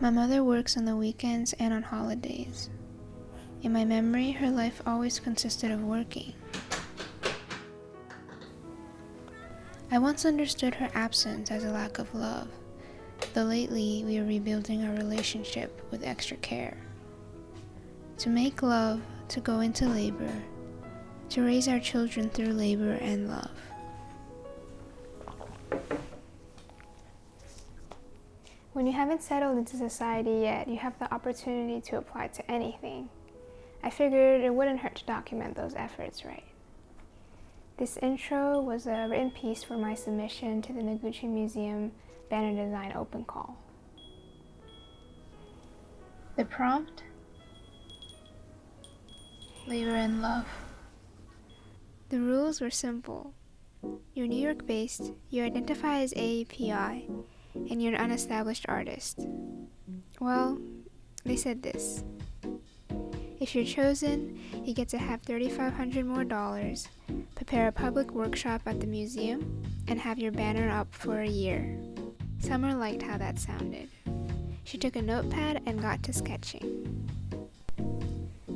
My mother works on the weekends and on holidays. In my memory, her life always consisted of working. I once understood her absence as a lack of love, though lately we are rebuilding our relationship with extra care. To make love, to go into labor, to raise our children through labor and love. When you haven't settled into society yet, you have the opportunity to apply to anything. I figured it wouldn't hurt to document those efforts, right? This intro was a written piece for my submission to the Noguchi Museum Banner Design Open Call. The prompt? Labor and love. The rules were simple. You're New York-based, you identify as AAPI, and you're an unestablished artist. Well, they said this. If you're chosen, you get to have $3,500 more, prepare a public workshop at the museum, and have your banner up for a year. Summer liked how that sounded. She took a notepad and got to sketching.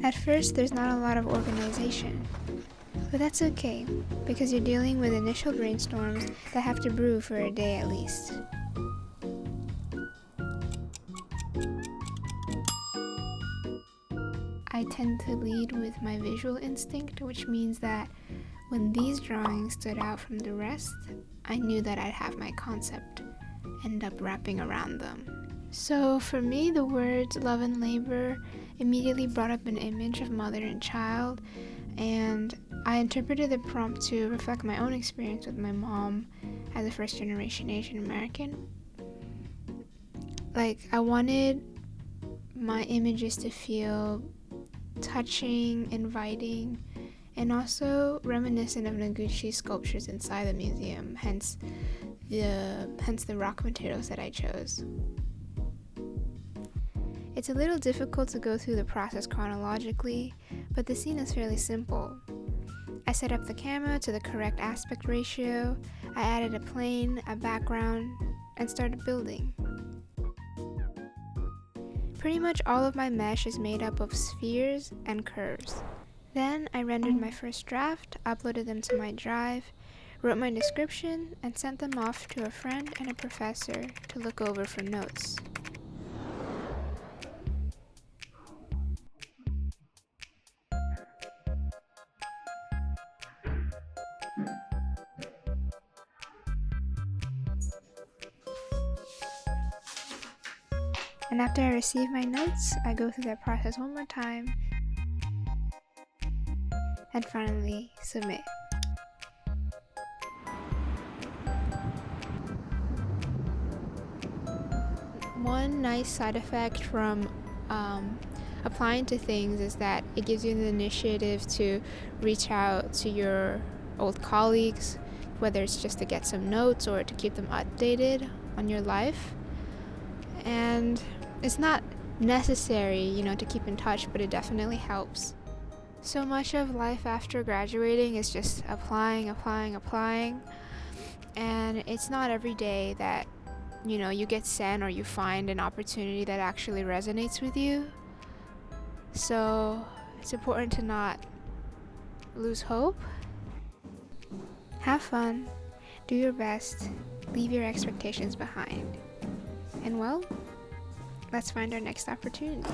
At first, there's not a lot of organization, but that's okay, because you're dealing with initial brainstorms that have to brew for a day at least. I tend to lead with my visual instinct, which means that when these drawings stood out from the rest, I knew that I'd have my concept end up wrapping around them. So for me, the words love and labor immediately brought up an image of mother and child, and I interpreted the prompt to reflect my own experience with my mom as a first-generation Asian American. I wanted my images to feel touching, inviting, and also reminiscent of Noguchi's sculptures inside the museum, hence the rock materials that I chose. It's a little difficult to go through the process chronologically, but the scene is fairly simple. I set up the camera to the correct aspect ratio, I added a plane, a background, and started building. Pretty much all of my mesh is made up of spheres and curves. Then I rendered my first draft, uploaded them to my drive, wrote my description, and sent them off to a friend and a professor to look over for notes. And after I receive my notes, I go through that process one more time and finally submit. One nice side effect from applying to things is that it gives you the initiative to reach out to your old colleagues, whether it's just to get some notes or to keep them updated on your life. And it's not necessary, to keep in touch, but it definitely helps. So much of life after graduating is just applying, and it's not every day that, you get sent or you find an opportunity that actually resonates with you. So it's important to not lose hope. Have fun, do your best, leave your expectations behind. And well, let's find our next opportunity.